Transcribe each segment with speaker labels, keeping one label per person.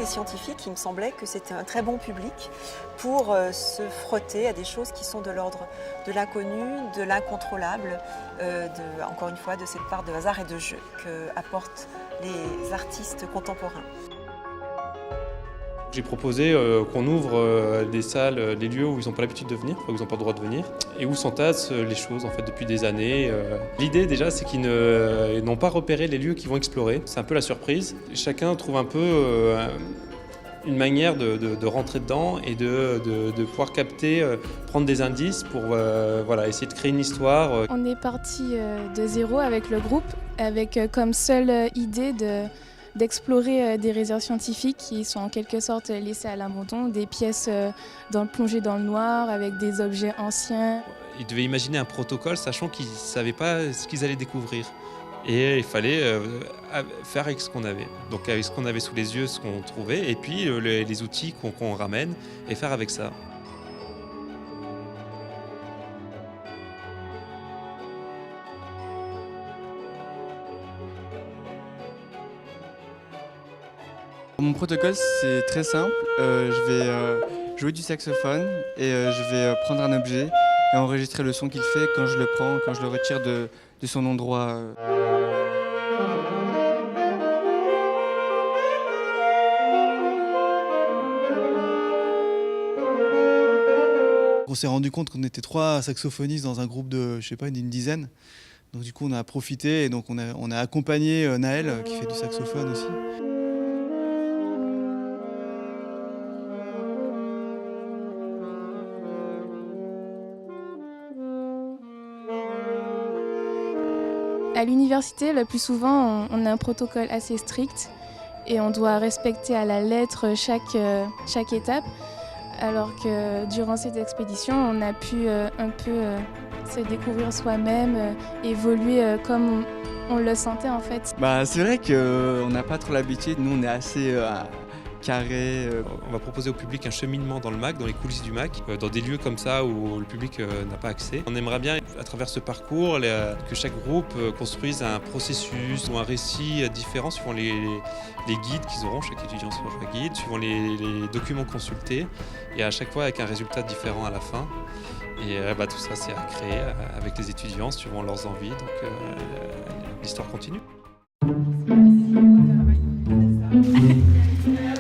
Speaker 1: les scientifiques, il me semblait que c'était un très bon public pour se frotter à des choses qui sont de l'ordre de l'inconnu, de l'incontrôlable, encore une fois, de cette part de hasard et de jeu qu'apportent les artistes contemporains.
Speaker 2: J'ai proposé qu'on ouvre des salles, des lieux où ils n'ont pas l'habitude de venir, où ils n'ont pas le droit de venir, et où s'entassent les choses en fait depuis des années. L'idée déjà, c'est qu'ils n'ont pas repéré les lieux qu'ils vont explorer. C'est un peu la surprise. Chacun trouve un peu une manière de rentrer dedans et de pouvoir capter, prendre des indices pour voilà, essayer de créer une histoire.
Speaker 3: On est parti de zéro avec le groupe, avec comme seule idée d'explorer des réserves scientifiques qui sont en quelque sorte laissées à l'abandon, des pièces plongées dans le noir avec des objets anciens.
Speaker 2: Ils devaient imaginer un protocole sachant qu'ils ne savaient pas ce qu'ils allaient découvrir. Et il fallait faire avec ce qu'on avait. Donc avec ce qu'on avait sous les yeux, ce qu'on trouvait, et puis les outils qu'on ramène, et faire avec ça.
Speaker 4: Mon protocole, c'est très simple. Je vais jouer du saxophone et je vais prendre un objet et enregistrer le son qu'il fait quand je le prends, quand je le retire de son endroit.
Speaker 5: On s'est rendu compte qu'on était 3 saxophonistes dans un groupe de, je sais pas, d'une dizaine. Donc du coup, on a profité et donc on a accompagné Naël qui fait du saxophone aussi.
Speaker 3: À l'université, le plus souvent, on a un protocole assez strict et on doit respecter à la lettre chaque étape. Alors que durant cette expédition, on a pu un peu se découvrir soi-même, évoluer comme on le sentait en fait.
Speaker 4: C'est vrai qu'on n'a pas trop l'habitude, nous on est assez carré.
Speaker 2: On va proposer au public un cheminement dans le MAC, dans les coulisses du MAC, dans des lieux comme ça où le public n'a pas accès. On aimerait bien, à travers ce parcours, que chaque groupe construise un processus ou un récit différent suivant les guides qu'ils auront, chaque étudiant sera un guide, suivant les documents consultés, et à chaque fois avec un résultat différent à la fin. Et tout ça, c'est à créer avec les étudiants, suivant leurs envies, donc l'histoire continue.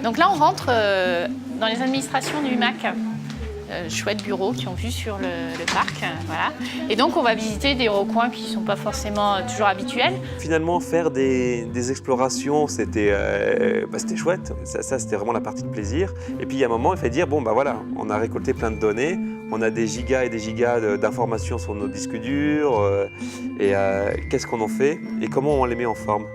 Speaker 6: Donc là, on rentre dans les administrations du MAC. Chouettes bureaux qui ont vue sur le parc. Voilà. Et donc, on va visiter des recoins qui ne sont pas forcément toujours habituels.
Speaker 7: Finalement, faire des explorations, c'était chouette. Ça, c'était vraiment la partie de plaisir. Et puis, il y a un moment, il fallait dire, voilà, on a récolté plein de données, on a des gigas et des gigas d'informations sur nos disques durs, et qu'est-ce qu'on en fait et comment on les met en forme.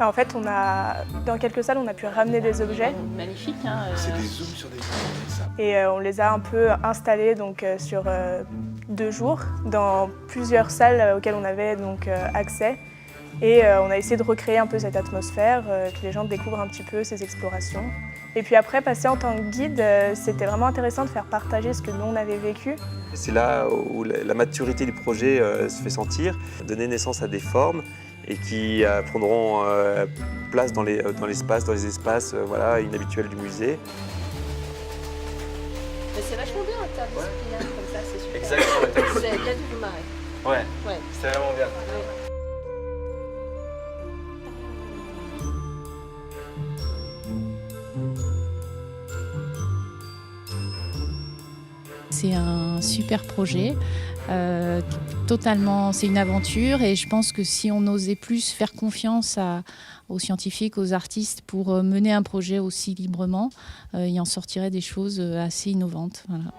Speaker 8: En fait, dans quelques salles, on a pu ramener des objets.
Speaker 6: Magnifique, hein.
Speaker 9: C'est des zooms sur des zooms, ça.
Speaker 8: Et on les a un peu installés donc, sur 2 jours dans plusieurs salles auxquelles on avait donc, accès. Et on a essayé de recréer un peu cette atmosphère, que les gens découvrent un petit peu ces explorations. Et puis après, passer en tant que guide, c'était vraiment intéressant de faire partager ce que nous, on avait vécu.
Speaker 7: C'est là où la maturité du projet se fait sentir, donner naissance à des formes et qui prendront place dans les espaces inhabituels du musée.
Speaker 10: Mais c'est vachement bien un table disciplinaire comme ça, c'est super.
Speaker 9: Exactement.
Speaker 10: Vous avez bien dû vous marrer.
Speaker 9: Ouais. C'est vraiment bien.
Speaker 10: Ouais.
Speaker 11: C'est un super projet, totalement, c'est une aventure et je pense que si on osait plus faire confiance aux scientifiques, aux artistes pour mener un projet aussi librement, il en sortirait des choses assez innovantes. Voilà.